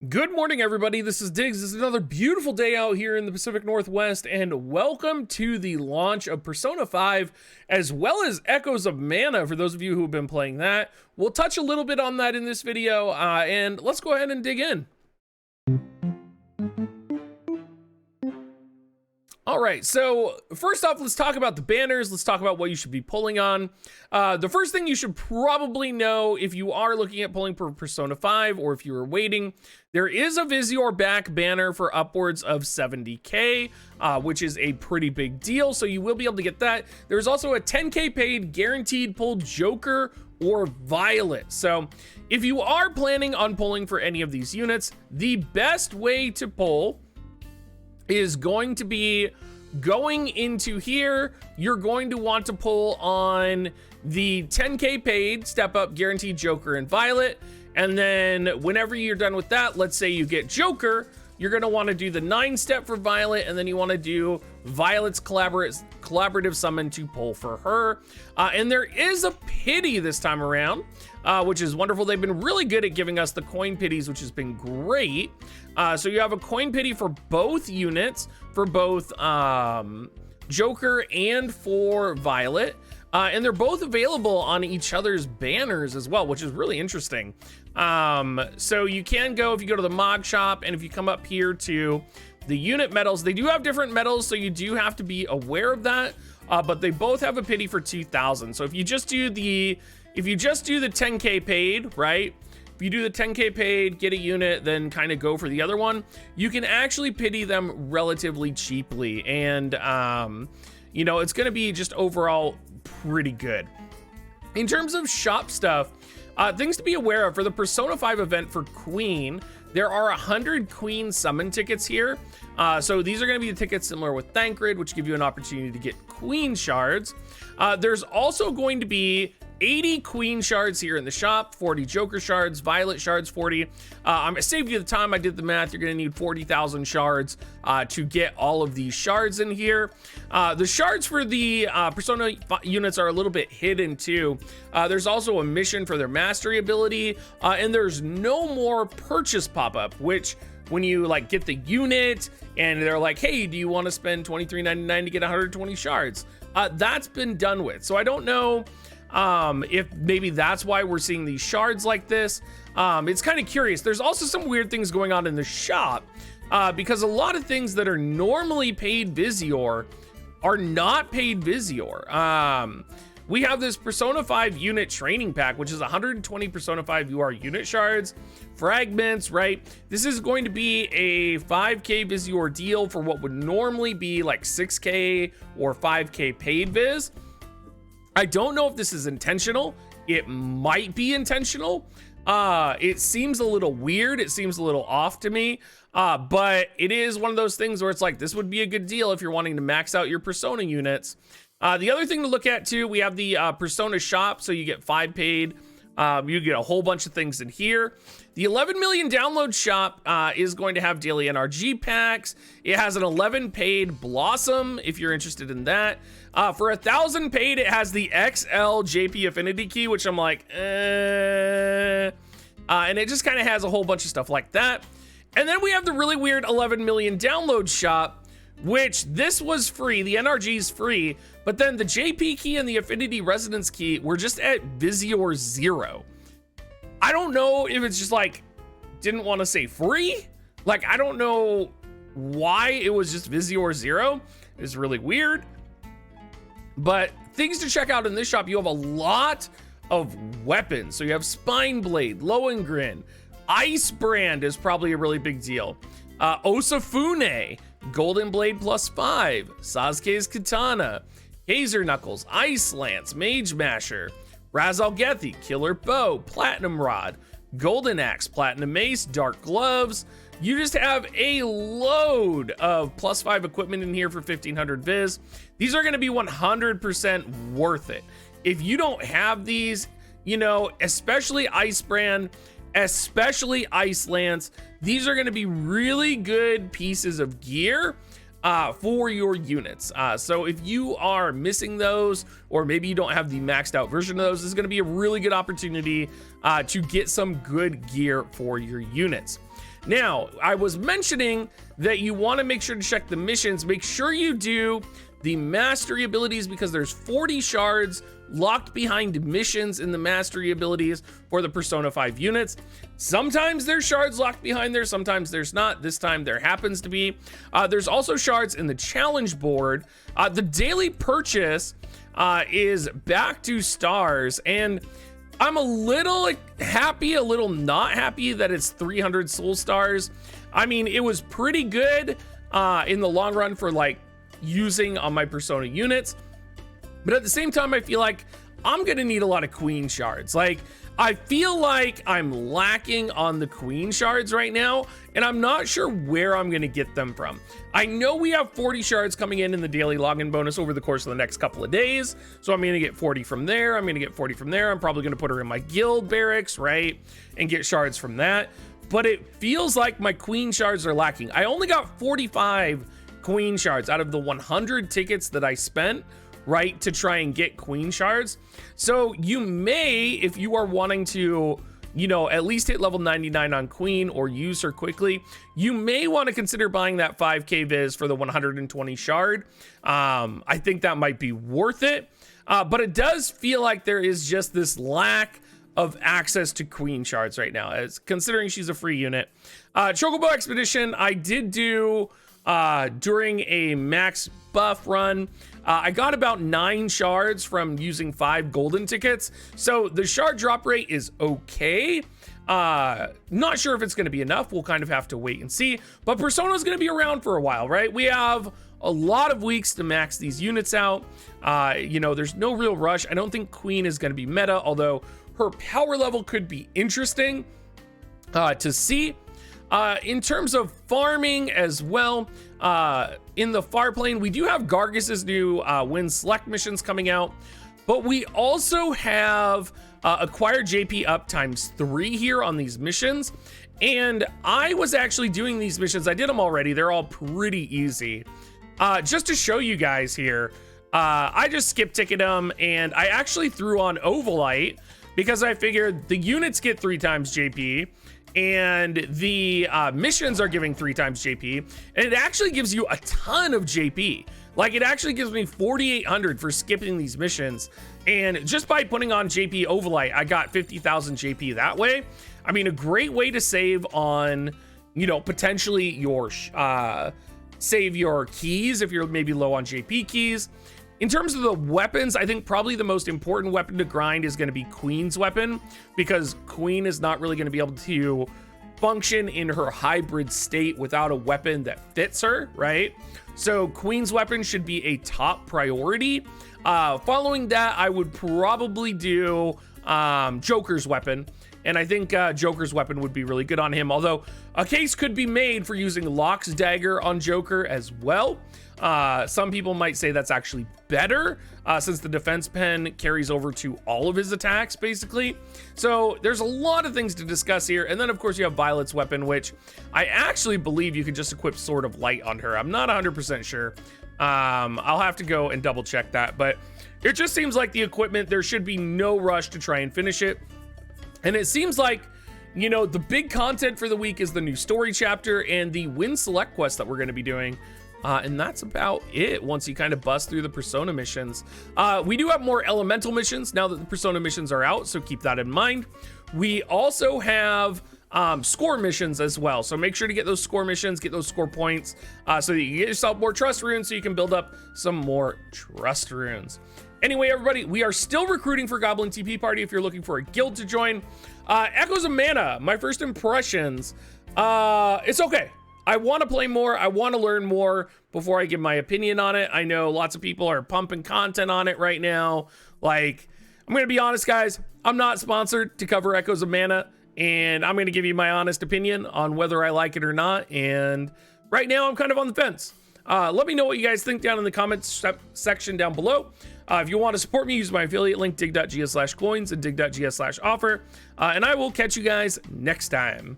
Good morning, everybody. This is Diggs. This is another beautiful day out here in the Pacific Northwest, and welcome to the launch of Persona 5, as well as Echoes of Mana, for those of you who have been playing that. We'll touch a little bit on that in this video, and let's go ahead and dig in. All right, so first off, let's talk about the banners. Let's talk about what you should be pulling on. The first thing you should probably know if you are looking at pulling for Persona 5 or if you were waiting, there is a Visior back banner for upwards of 70K, which is a pretty big deal, so you will be able to get that. There's also a 10K paid guaranteed pull Joker or Violet. So if you are planning on pulling for any of these units, the best way to pull is going to be going into here. You're going to want to pull on the 10K paid step up guaranteed Joker and Violet, and then whenever you're done with that, let's say you get Joker, you're going to want to do the 9-step for Violet, and then you want to do Violet's collaborative summon to pull for her. And there is a pity this time around, which is wonderful. They've been really good at giving us the coin pities, which has been great. So you have a coin pity for both units, for both Joker and for Violet. And they're both available on each other's banners as well, which is really interesting. So you can go, if you go to the mod shop, and if you come up here to the unit medals, they do have different medals, so you do have to be aware of that. But they both have a pity for 2,000. So if you just do the 10K paid, right? If you do the 10K paid, get a unit, then kind of go for the other one, you can actually pity them relatively cheaply. And, you know, it's going to be just overall pretty good. In terms of shop stuff, things to be aware of for the Persona 5 event for Queen, there are 100 Queen summon tickets here. So these are going to be the tickets similar with Thancred, which give you an opportunity to get Queen shards. There's also going to be 80 Queen shards here in the shop, 40 Joker shards, Violet shards 40. I saved you the time, I did the math. You're gonna need 40,000 shards to get all of these shards in here. The shards for the Persona units are a little bit hidden too. There's also a mission for their mastery ability, and there's no more purchase pop-up, which when you like get the unit and they're like, hey, do you want to spend $23.99 to get 120 shards? That's been done with. So I don't know if maybe that's why we're seeing these shards like this. It's kind of curious. There's also some weird things going on in the shop, because a lot of things that are normally paid Visior are not paid Visior. We have this Persona 5 unit training pack, which is 120 Persona 5 UR unit shards, fragments, right? This is going to be a 5K Visior deal for what would normally be like 6K or 5K paid Viz. I don't know if this is intentional. It might be intentional. It seems a little weird. It seems a little off to me. But it is one of those things where it's like, this would be a good deal if you're wanting to max out your Persona units. The other thing to look at too, we have the Persona shop. So you get 5 paid. You get a whole bunch of things in here. The 11 million download shop is going to have daily NRG packs. It has an 11 paid Blossom if you're interested in that. For 1,000 paid, it has the XL JP Affinity Key, which I'm like, and it just kind of has a whole bunch of stuff like that. And then we have the really weird 11 million download shop, which this was free. The NRG is free, but then the JP key and the Affinity Resonance key were just at Visior 0. I don't know if it's just like, didn't want to say free. Like, I don't know why it was just Visior 0. It's really weird. But things to check out in this shop, you have a lot of weapons. So you have Spine Blade, Lohengrin, Ice Brand is probably a really big deal. Osafune, Golden Blade +5, Sasuke's Katana, Hazer Knuckles, Ice Lance, Mage Masher, Razalgethi, Killer Bow, Platinum Rod, Golden Axe, Platinum Mace, Dark Gloves. You just have a load of +5 equipment in here for 1,500 Viz. These are going to be 100% worth it. If you don't have these, you know, especially Ice Brand, especially Ice Lance, these are going to be really good pieces of gear for your units. So if you are missing those, or maybe you don't have the maxed out version of those, this is going to be a really good opportunity to get some good gear for your units. Now, I was mentioning that you want to make sure to check the missions. Make sure you do the mastery abilities because there's 40 shards locked behind missions in the mastery abilities for the Persona 5 units. Sometimes there's shards locked behind there, sometimes there's not. This time there happens to be. There's also shards in the challenge board. The daily purchase is back to stars, and I'm a little happy, a little not happy that it's 300 soul stars. I mean, it was pretty good in the long run for like using on my Persona units, but at the same time I feel like I'm gonna need a lot of queen shards. Like, I feel like I'm lacking on the queen shards right now, and I'm not sure where I'm gonna get them from. I know we have 40 shards coming in the daily login bonus over the course of the next couple of days, so I'm gonna get 40 from there, I'm gonna get 40 from there, I'm probably gonna put her in my guild barracks, right, and get shards from that. But it feels like my queen shards are lacking. I only got 45 queen shards out of the 100 tickets that I spent, right, to try and get queen shards. So you may, if you are wanting to, you know, at least hit level 99 on queen or use her quickly, you may want to consider buying that 5k viz for the 120 shard. I think that might be worth it, but it does feel like there is just this lack of access to queen shards right now, as considering she's a free unit. Chocobo Expedition I did do during a max buff run. I got about 9 shards from using 5 golden tickets, so the shard drop rate is okay. Not sure if it's going to be enough. We'll kind of have to wait and see, but Persona is going to be around for a while, right? We have a lot of weeks to max these units out. You know, there's no real rush. I don't think Queen is going to be meta, although her power level could be interesting to see. In terms of farming as well, in the far plane, we do have Gargus's new win select missions coming out, but we also have acquired JP up ×3 here on these missions. And I was actually doing these missions. I did them already. They're all pretty easy. Just to show you guys here, I just skip ticketed them, and I actually threw on Ovalite because I figured the units get 3 times JP, and the missions are giving 3 times JP, and it actually gives you a ton of JP. Like, it actually gives me 4,800 for skipping these missions, and just by putting on JP Ovalite, I got 50,000 JP that way. I mean, a great way to save on, you know, potentially your save your keys if you're maybe low on JP keys. In terms of the weapons, I think probably the most important weapon to grind is going to be Queen's weapon, because Queen is not really going to be able to function in her hybrid state without a weapon that fits her, right? So Queen's weapon should be a top priority. Following that, I would probably do Joker's weapon, and I think Joker's weapon would be really good on him, although a case could be made for using Locke's dagger on Joker as well. Some people might say that's actually better, since the defense pen carries over to all of his attacks, basically. So there's a lot of things to discuss here. And then, of course, you have Violet's weapon, which I actually believe you could just equip Sword of Light on her. I'm not 100% sure. I'll have to go and double check that, but it just seems like the equipment, there should be no rush to try and finish it. And it seems like, you know, the big content for the week is the new story chapter and the win select quest that we're going to be doing. And that's about it once you kind of bust through the Persona missions. We do have more elemental missions now that the Persona missions are out, so keep that in mind. We also have score missions as well, so make sure to get those score missions, get those score points, so that you can get yourself more trust runes so you can build up some more trust runes. Anyway, everybody, we are still recruiting for Goblin TP Party if you're looking for a guild to join. Echoes of Mana, my first impressions. It's okay. I want to play more. I want to learn more before I give my opinion on it. I know lots of people are pumping content on it right now. Like, I'm going to be honest, guys. I'm not sponsored to cover Echoes of Mana, and I'm going to give you my honest opinion on whether I like it or not. And right now, I'm kind of on the fence. Let me know what you guys think down in the comments section down below. If you want to support me, use my affiliate link, dig.gs/coins and dig.gs/offer. And I will catch you guys next time.